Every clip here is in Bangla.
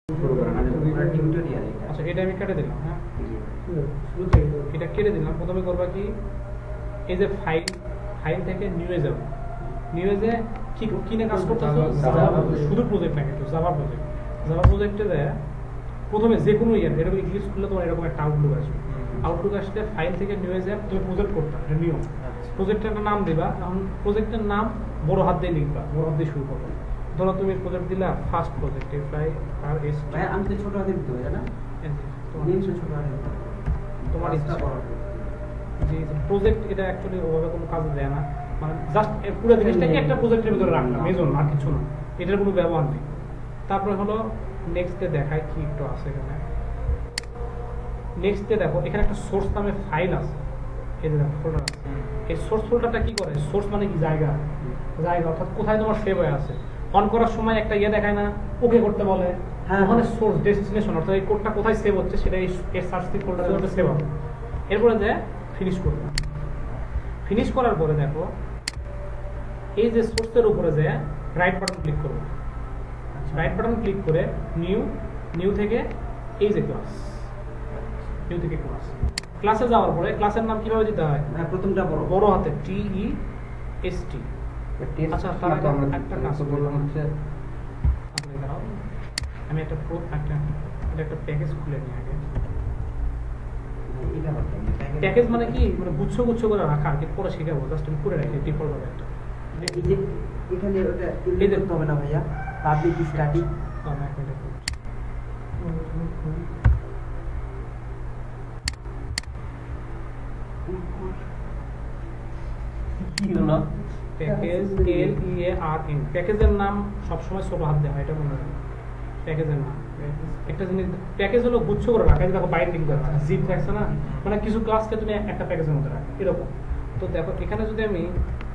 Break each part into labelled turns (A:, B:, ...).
A: শুরু করেন আগে পুরো টিউটোরিয়াল এটা।
B: আচ্ছা এটা আমি কেটে দিলাম। হ্যাঁ এটা কেটে দিলাম। প্রথমে করবা কি, এই যে ফাইল থেকে নিউয়ে যাবে। নিউয়ে যে কি কিনে কাজ করতেছো, শুধু প্রজেক্ট না কিন্তু জাভা প্রজেক্টে যায় প্রথমে যে কোনো এরকম ইংলিশ করলে তোমার এরকম একটা আউটলুক আসবে। আউটলুক আসলে ফাইল থেকে নিউয়ে যায় তুমি প্রজেক্ট করতে হবে, নিয়ম প্রজেক্টের একটা নাম দিবা। এখন প্রজেক্টের নাম বড় হাত দিয়ে লিখবা, বড় হাত দিয়ে শুরু করবে। ধরো তুমি প্রজেক্ট দিলা ফার্স্ট প্রজেক্ট
A: ভাই আমি তো ছোট হাতে দিতে হয় না, ছোট হাতে
B: তোমার ইচ্ছা। যে প্রজেক্ট এটা অ্যাকচুয়ালি ওভাবে কোনো কাজে দেয় না, মানে জাস্ট পুরো জিনিসটাকে একটা প্রজেক্টের ভিতরে রাখলাম, মেজর আর কিছু না, এটার কোনো ব্যবহার নেই। তারপরে হলো নেক্সটে দেখায় কি একটু আছে এখানে। নেক্সটে দেখো এখানে একটা সোর্স নামে ফাইল আছে, এই যে ফোল্ডার আছে। এই সোর্স ফোল্ডারটা কি করে? সোর্স মানে কি? জায়গা অর্থাৎ কোথায় তোমার সেভ হয়ে আছে। অন করার সময় একটা দেখায় না, ওকে করতে বলে, ওখানে সোর্স ডেস্টিনেশন অর্থাৎ এই কোডটা কোথায় সেভ হচ্ছে সেটা এই সার্চ ফোল্ডারের মধ্যে সেভ হবে। এরপরে যে ফিনিশ করবে। ফিনিশ করার পরে দেখো এই যে সোর্সের উপরে যে রাইট বাটন ক্লিক করবো। রাইট বাটন ক্লিক করে নিউ থেকে এই যে ক্লাসে যাওয়ার পরে ক্লাসের নাম কিভাবে দিতে হয়?
A: প্রথমটা
B: বড় হাতে TEST। আচ্ছা তার আগে একটা কাজ করলাম হচ্ছে আমি একটা প্যাকেজ খুলে নিই আগে। প্যাকেজ মানে কি? মানে গুচ্ছ করে রাখা, আর কি পরে শেখাবো, জাস্ট আমি করে রাখি ডিফল্ট ভাবে একটা।
A: এখানে ওটা এই দেখতে হবে না ভাইয়া, পাবলিক স্ট্যাটিক কি হলো
B: প্যাকেজ LEARN। প্যাকেজের নাম সবসময় ছোট হাত দেওয়া হয়, এটা মনে রাখবে। প্যাকেজের নাম একটা জিনিস, প্যাকেজ হলো গুচ্ছ করে রাখা। দেখো বাইন্ডিং করা জিপ থাকছে না, মানে কিছু ক্লাসকে তুমি একটা প্যাকেজের মধ্যে রাখো এরকম। তো দেখো এখানে যদি আমি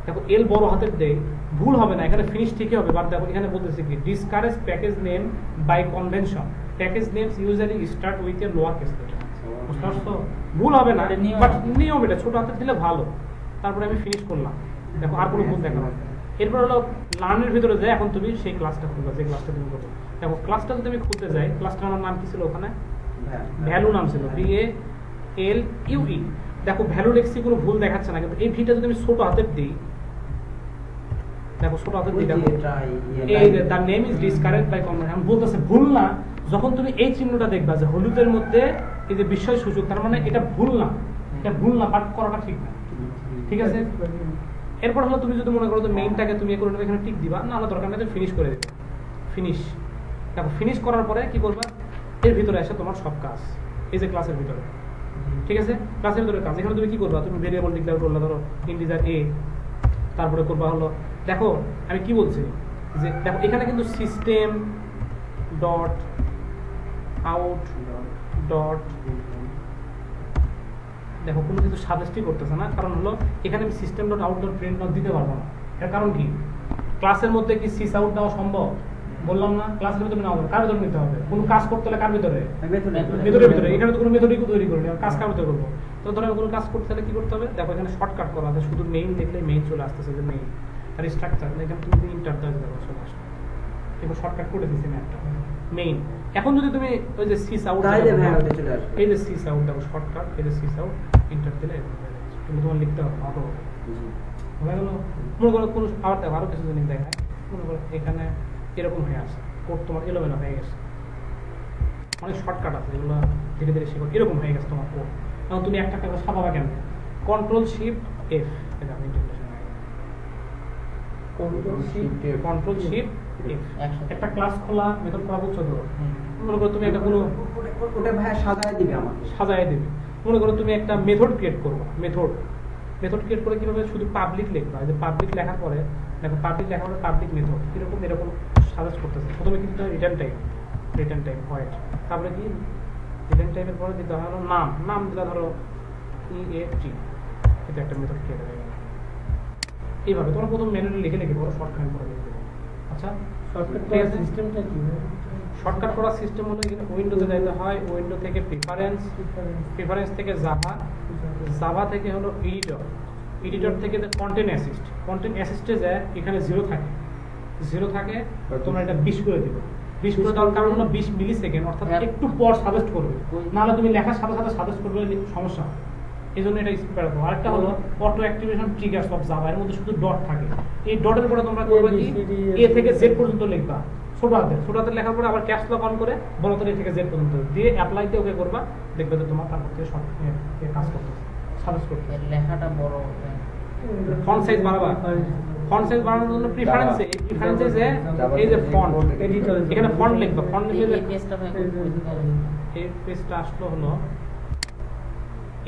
B: দেখো এল বড় হাতের দেই, ভুল হবে না, এখানে ফিনিশ ঠিকই হবে। বাট দেখো এখানে বলতেছে কি, discourage package name by convention, package names usually start with a lower case letter. বুঝতে পারছো? ভুল হবে না, বাট নিয়ম এটা, ছোট হাতের দিলে ভালো। তারপরে আমি ফিনিশ করলাম, দেখো আর কোনো ভুল দেখানো হবে। এরপর হলো লার্নের ভিতরে যায়, এখন তুমি সেই ক্লাসটা খুলবা যে ক্লাসটা তুমি করবে। দেখো ক্লাসটা যদি আমি খুলতে যাই, ক্লাসটার আমার নাম কি ছিল? ওখানে ভ্যালু নাম ছিল, VALUE। দেখো ভ্যালু লিখছি, কোনো ভুল দেখাচ্ছে না, কিন্তু এই ভিটা যদি আমি ছোট হাতের দিই, দেখো ছোট হাতের দিই, দেখো এই যে তার নেম ইজ ডিসকারেক্ট বাই কনভেনশন, আমি বলতেছে ভুল না। যখন তুমি এই চিহ্নটা দেখবা যে হলুদের মধ্যে এই যে বিস্ময় সূচক, তার মানে এটা ভুল না, পাঠ করাটা ঠিক না। ঠিক আছে? এরপর হলো তুমি যদি মনে করো তো মেইনটাকে তুমি করে নেবে, এখানে টিক দিবা, না হলে দরকার নেই, তুমি ফিনিশ করে দেবে। ফিনিশ, দেখো ফিনিশ করার পরে কি করবা? এর ভিতরে এসে তোমার সব কাজ এই যে ক্লাসের ভিতরে, ঠিক আছে? ক্লাসের ভিতরে কাজ, এখানে তুমি কি করবা? তুমি ভেরিয়েবল ডিক্লেয়ার করলা, ধরো ইন্টিজার A। তারপরে করবা হলো, দেখো আমি কি বলছি যে দেখো এখানে কিন্তু সিস্টেম ডট আউট ডট, দেখো কোনো কিছু সাজেস্টই করতেছে না, কারণ হলো এখানে আমি system dot out dot print দিতে পারবো না। এর কারণ কি? ক্লাসের মধ্যে কি সিস আউট দেওয়া সম্ভব? বললাম না, ক্লাসের ভিতরে নেওয়া হবে। কার ভিতরে নিতে হবে? কোনো কাজ করতে হলে কার ভিতরে? ভিতরে। এখানে তো কোনো মেথডই তৈরি করিনি, কাজ কার ভিতরে করবো? তো ধরো কোনো কাজ করতে হলে কি করতে হবে? দেখো এখানে শর্টকাট করা আছে, শুধু মেইন দেখলে মেইন চলে আসতেছে, যে মেইন আর স্ট্রাকচার। এখানে তুমি ইন্টার দাও, দেখো চলে আসবে। এবার শর্টকাট করে দিচ্ছি আমি একটা মেইন। এখন যদি তুমি ওই যে সিস আউট, এই যে সিস আউট দেখো শর্টকাট, এই যে সিস আউট ইন্টার দিলে তুমি তোমার লিখতে হবে অটো হয়ে গেল। মনে করো কোনো আবার দেখো আরো কিছু জিনিস দেখায়, মনে করো এখানে এরকম হয়ে আসে, কোড তোমার এলোমেলো হয়ে গেছে, অনেক শর্টকাট আছে যেগুলো ধীরে ধীরে শেখো, এরকম হয়ে গেছে তোমার কোড। এখন তুমি একটা কাজ সাজাবা কেন? কন্ট্রোল শিফট এফ, একটা ক্লাস খোলা, মেথড খোলা, বুঝছো তো? মনে করো তুমি একটা কোনো সাজায় দিবে। মনে করো তুমি একটা মেথড ক্রিয়েট করবো, মেথড ক্রিয়েট করে কিভাবে? শুধু পাবলিক লিখবা, যে পাবলিক লেখার পরে দেখো পাবলিক লেখার পরে পাবলিক মেথড এরকম সাজেস্ট করতেছে। প্রথমে কিন্তু রিটার্ন টাইপ হোয়াইট, তারপরে কি রিটার্ন টাইপের পরে দিতে হয় হলো নাম দিলা, ধরো EAT, এটা একটা মেথড ক্রিয়েট হয়ে গেল। এইভাবে তোমরা প্রথম ম্যানুয়ালি লিখে পরে শর্টকাট করে লিখে দেবে। আচ্ছা, শর্টকাট করার সিস্টেম হলো এখানে উইন্ডোতে যাইতে হয়, উইন্ডো থেকে প্রিফারেন্স থেকে জাভা থেকে হলো এডিটর থেকে কন্টেন্ট অ্যাসিস্টে যায়, এখানে জিরো থাকে, তোমরা এটা 20 করে দিবে। 20 করে দেওয়ার কারণ হলো 20 মিলি সেকেন্ড, অর্থাৎ একটু পর সাজেস্ট করবে, নাহলে তুমি লেখার সাথে সাথে সাজেস্ট করবে, সমস্যা হয়। এই জন্য এটা স্কিপ করে দেবো। আরেকটা হলো auto activation triggers of Java, এর মধ্যে শুধু ডট থাকে। এই ডটের পরে তোমরা করবে কি, এ থেকে জেড পর্যন্ত লিখবা ছোট হাতের লেখার পরে আবার ক্যাপস লক অন করে বড় হাতের এ থেকে জেড পর্যন্ত দিয়ে অ্যাপ্লাই দিয়ে ওকে করবা, দেখবে যে তোমার তারপর থেকে সব কাজ করতে সাজেস্ট করতে।
C: লেখাটা বড়
B: ফন্ট সাইজ বাড়াবা, ফন্ট সাইজ বাড়ানোর জন্য প্রিফারেন্সে যে এই যে ফন্ট, এখানে ফন্ট লিখবা, ফন্ট লিখলে
C: এই পেজটা ভাই
B: এই পেজটা আসলো হলো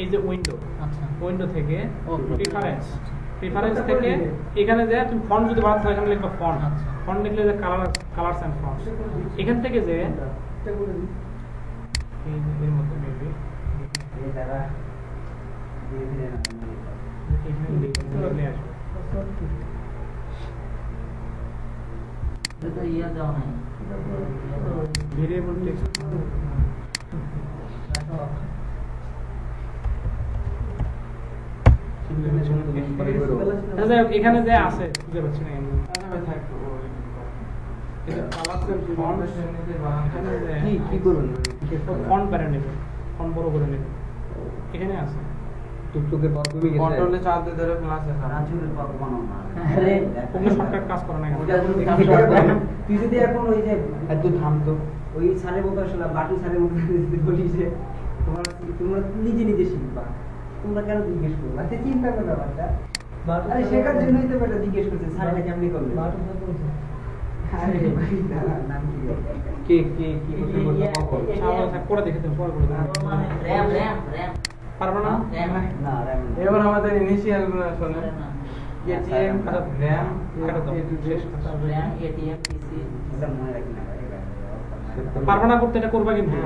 B: এই যে উইন্ডো,
C: আচ্ছা
B: উইন্ডো থেকে
C: ও,
B: প্রিফারেন্স থেকে এখানে যে তুমি ফন্ট যদি বাড়াতে হয় এখানে লিখবা ফন্ট,
C: আচ্ছা।
B: ফন্ট লিখলে যে কালারস এন্ড ফন্টস, এখান থেকে যে এর মধ্যে মেবি
A: এই যারা ধীরে ধীরে
B: এখানে লিখলে আসবে।
C: এটা ইয়া যাও নাই
B: ভেরিয়েবল টেক্সট এখানে যে আছে বুঝতে পারছি না
A: কি করবেন
B: ফন্ট বাড়িয়ে নেবে, ফন্ট বড় করে নেবে, এখানে আছে
D: টুকটুকে বড় কমে গেছে
A: কন্ট্রোলে চাপ দিয়ে ধরে ক্লাসে রাজুরের পাক বানাও না আরে
B: ওগুলো শর্টকাট কাজ করে না
A: ওটা তুই যদি এখন ওই যে
D: এত থাম তো
A: ওই সারের মতো আসলে বাটু সারের মতো যদি বলি যে তোমরা নিজে নিজে শিখবা, তোমরা কেন জিজ্ঞেস করবো? আচ্ছা চিন্তা করো ব্যাপারটা, আরে শেখার জন্যই তো বেটা জিজ্ঞেস করছে স্যারটা কেমনি করবে। আরে ভাই না, নাম কি
D: কি করতে বলতে কখন
B: করে দেখে দেবো, পরে করে দেবো।
C: মানে র‍্যাম
B: পারবে না?
A: না র্যাম
D: এবার আমাদের ইনিশিয়াল গুলো শুনে
A: এটিএম
D: র‍্যাম
B: কেটে দাও, শেষ কথা।
C: র‍্যাম এটিএম পিসি
A: মনে রাখি না ভাই
B: পারবে না করতে, এটা করবা কিন্তু